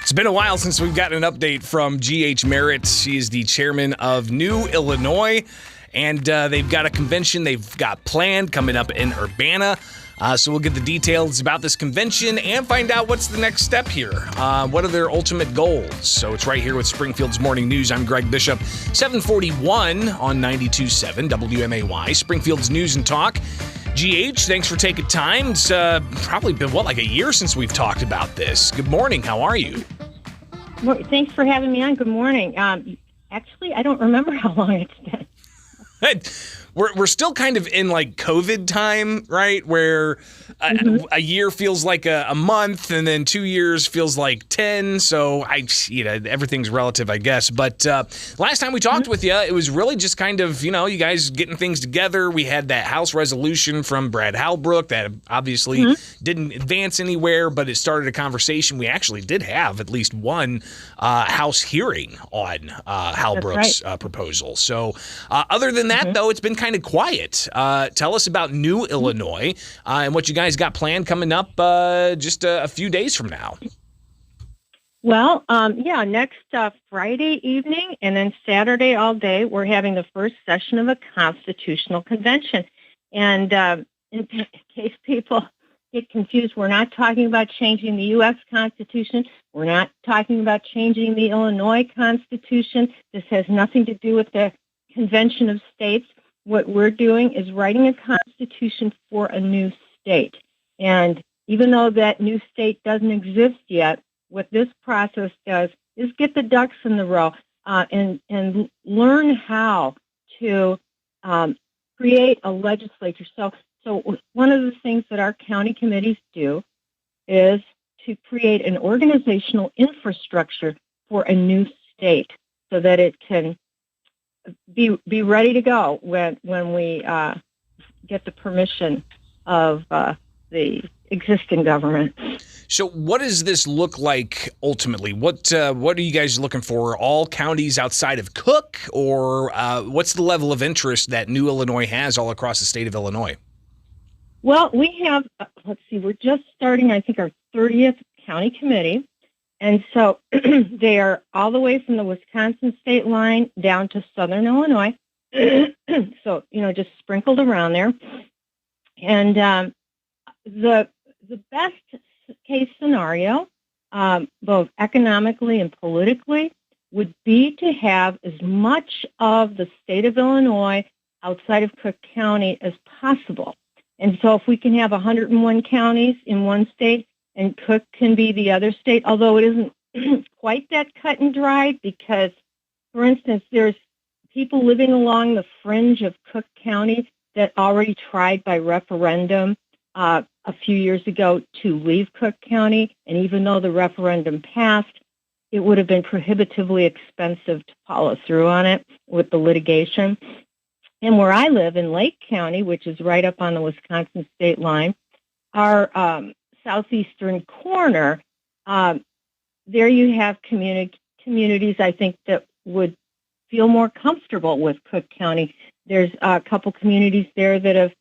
It's been a while since we've gotten an update from G.H. Merritt. She is the chairman of New Illinois, and they've got a convention they've got planned coming up in Urbana. So we'll get the details about this convention and find out what's the next step here. What are their ultimate goals? So it's right here with Springfield's Morning News. I'm Greg Bishop, 741 on 92.7 WMAY, Springfield's News and Talk. GH, thanks for taking time. It's probably been, like a year since we've talked about this. Good morning. How are you? Well, thanks for having me on. Good morning. Actually, I don't remember how long it's been. We're still kind of in like COVID time, right? Where a year feels like a month, and then 2 years feels like 10. So everything's relative, I guess. But last time we talked with you, it was really just kind of, you guys getting things together. We had that House resolution from Brad Halbrook that obviously didn't advance anywhere, but it started a conversation. We actually did have at least one House hearing on Halbrook's proposal. So other than that, though, it's been kind of quiet. Tell us about New Illinois and what you guys got planned coming up just a few days from now. Well, next Friday evening and then Saturday all day, we're having the first session of a constitutional convention. And in case people get confused, we're not talking about changing the U.S. Constitution. We're not talking about changing the Illinois Constitution. This has nothing to do with the Convention of States. What we're doing is writing a constitution for a new state. And even though that new state doesn't exist yet, what this process does is get the ducks in the row and learn how to create a legislature. So one of the things that our county committees do is to create an organizational infrastructure for a new state so that it can be ready to go when we get the permission of the existing government. So what does this look like ultimately? What are you guys looking for? All counties outside of Cook, or what's the level of interest that New Illinois has all across the state of Illinois? Well, we have, we're just starting, I think, our 30th county committee. And so they are all the way from the Wisconsin state line down to southern Illinois. So, just sprinkled around there. And the best case scenario, both economically and politically, would be to have as much of the state of Illinois outside of Cook County as possible. And so if we can have 101 counties in one state, and Cook can be the other state, although it isn't quite that cut and dried because, for instance, there's people living along the fringe of Cook County that already tried by referendum a few years ago to leave Cook County. And even though the referendum passed, it would have been prohibitively expensive to follow through on it with the litigation. And where I live in Lake County, which is right up on the Wisconsin state line, our southeastern corner, there you have communities, I think, that would feel more comfortable with Cook County. There's a couple communities there that have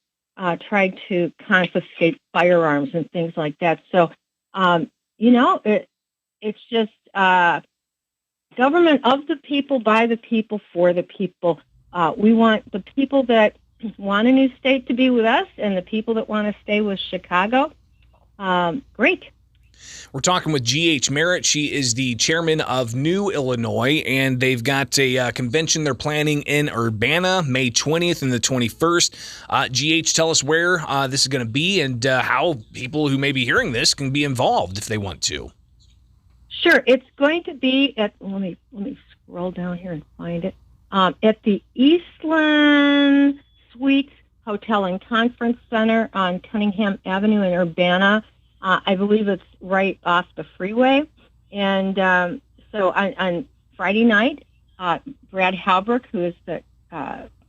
tried to confiscate firearms and things like that. So, it's just government of the people, by the people, for the people. We want the people that want a new state to be with us and the people that want to stay with Chicago. Great. We're talking with G.H. Merritt. She is the chairman of New Illinois, and they've got a convention they're planning in Urbana, May 20th and the 21st. G.H., tell us where this is going to be and how people who may be hearing this can be involved if they want to. Sure. It's going to be at, let me scroll down here and find it, at the Eastland Suites Hotel and Conference Center on Cunningham Avenue in Urbana. I believe it's right off the freeway. And so on Friday night, Brad Halbrook, who is the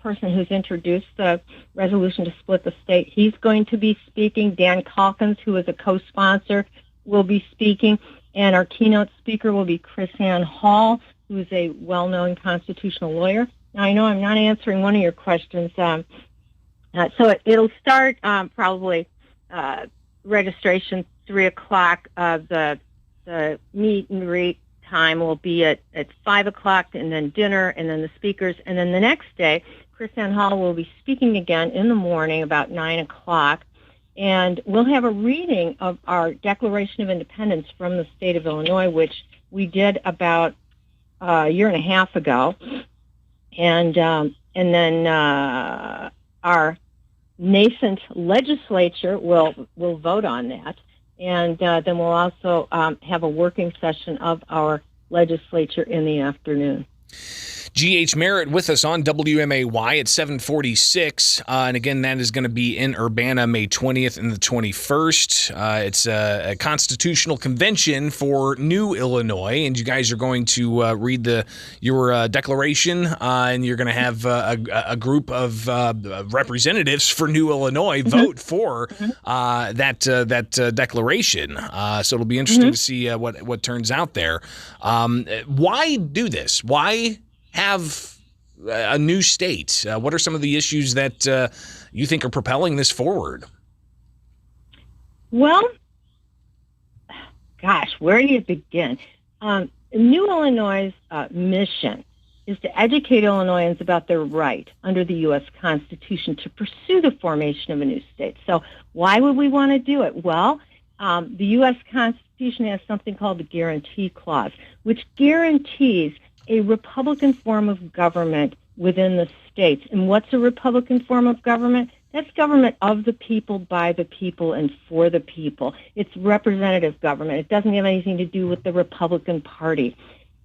person who's introduced the resolution to split the state, he's going to be speaking. Dan Calkins, who is a co-sponsor, will be speaking. And our keynote speaker will be Chris Ann Hall, who is a well-known constitutional lawyer. Now, I know I'm not answering one of your questions. So it'll start probably registration 3 o'clock. The the meet and greet time will be at 5 o'clock, and then dinner, and then the speakers. And then the next day, Chris Ann Hall will be speaking again in the morning about 9 o'clock. And we'll have a reading of our Declaration of Independence from the state of Illinois, which we did about a year and a half ago. And then our nascent legislature will vote on that. And then we'll also have a working session of our legislature in the afternoon. G.H. Merritt with us on WMAY at 746. And again, that is going to be in Urbana May 20th and the 21st. It's a constitutional convention for New Illinois, and you guys are going to read your declaration, and you're going to have a group of representatives for New Illinois vote for that declaration. So it'll be interesting to see what turns out there. Why do this? Why have a new state? What are some of the issues that you think are propelling this forward? Well, gosh, where do you begin? New Illinois' mission is to educate Illinoisans about their right under the U.S. Constitution to pursue the formation of a new state. So why would we want to do it? Well, the U.S. Constitution has something called the Guarantee Clause, which guarantees a Republican form of government within the states. And what's a Republican form of government? That's government of the people, by the people, and for the people. It's representative government. It doesn't have anything to do with the Republican Party.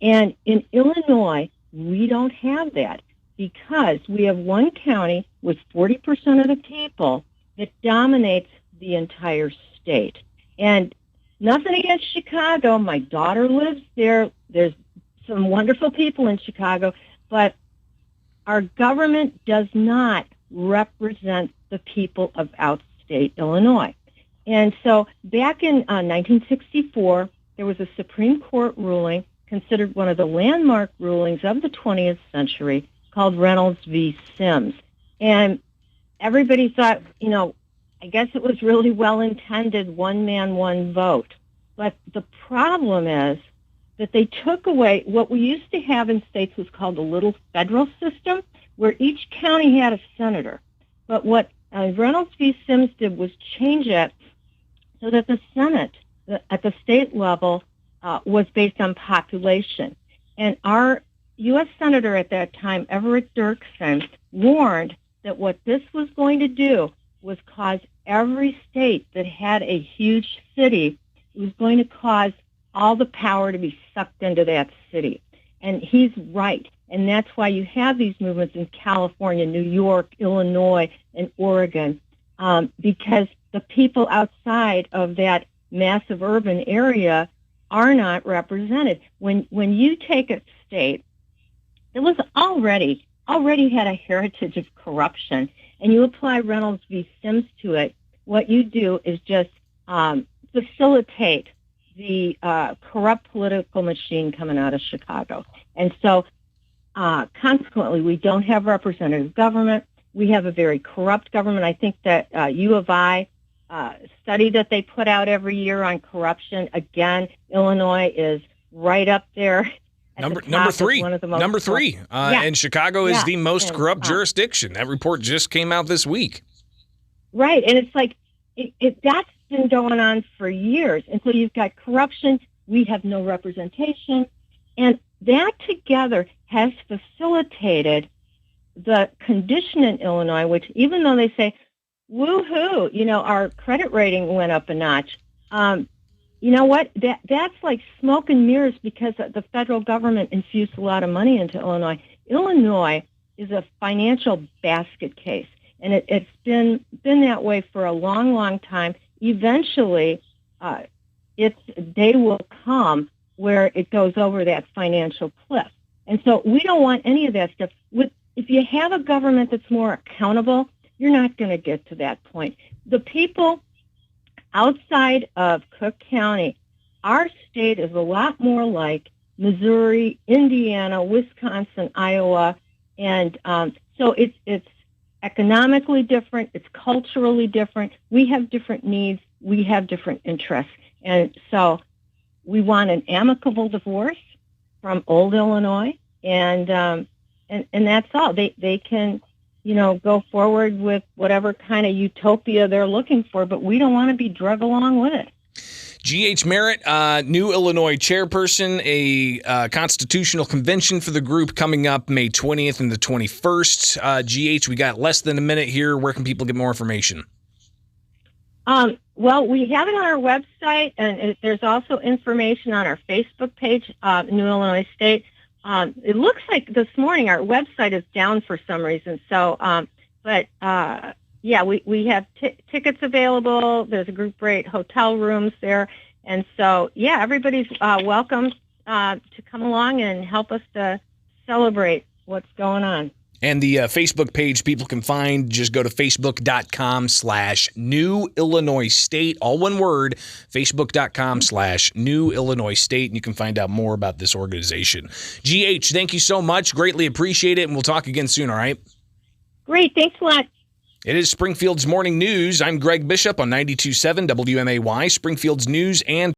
And in Illinois, we don't have that because we have one county with 40% of the people that dominates the entire state. And nothing against Chicago. My daughter lives there. There's some wonderful people in Chicago, but our government does not represent the people of outstate Illinois. And so back in 1964, there was a Supreme Court ruling considered one of the landmark rulings of the 20th century called Reynolds V Sims. And everybody thought, I guess it was really well-intended, one man, one vote. But the problem is that they took away what we used to have in states was called a little federal system, where each county had a senator. But what Reynolds v. Sims did was change it so that the Senate at the state level was based on population. And our U.S. Senator at that time, Everett Dirksen, warned that what this was going to do was cause every state that had a huge city, it was going to cause all the power to be sucked into that city. And he's right. And that's why you have these movements in California, New York, Illinois, and Oregon, because the people outside of that massive urban area are not represented. When you take a state that was already had a heritage of corruption, and you apply Reynolds v. Sims to it, what you do is just facilitate the corrupt political machine coming out of Chicago. And so consequently, we don't have representative government. We have a very corrupt government. I think that U of I study that they put out every year on corruption, again, Illinois is right up there. Number three. And Chicago is the most corrupt jurisdiction. That report just came out this week. Right. And it's like, that's been going on for years. And so you've got corruption. We have no representation. And that together has facilitated the condition in Illinois, which even though they say, woohoo, our credit rating went up a notch. You know what? That's like smoke and mirrors because the federal government infused a lot of money into Illinois. Illinois is a financial basket case, and it's been that way for a long, long time. Eventually, its day will come where it goes over that financial cliff. And so we don't want any of that stuff. If you have a government that's more accountable, you're not going to get to that point. The people outside of Cook County, our state is a lot more like Missouri, Indiana, Wisconsin, Iowa, and so it's economically different, it's culturally different. We have different needs, we have different interests, and so we want an amicable divorce from old Illinois, and that's all. They can, go forward with whatever kind of utopia they're looking for, but we don't want to be drug along with it. G.H. Merritt, new Illinois chairperson, a constitutional convention for the group coming up May 20th and the 21st. G.H., we got less than a minute here. Where can people get more information? Well, we have it on our website, and there's also information on our Facebook page, New Illinois State. It looks like this morning our website is down for some reason. So, we have tickets available. There's a group rate hotel rooms there. And so, everybody's welcome to come along and help us to celebrate what's going on. And the Facebook page people can find, just go to facebook.com/New Illinois State, all one word, facebook.com/New Illinois State, and you can find out more about this organization. GH, thank you so much. Greatly appreciate it, and we'll talk again soon, all right? Great. Thanks a lot. It is Springfield's Morning News. I'm Greg Bishop on 92.7 WMAY, Springfield's news and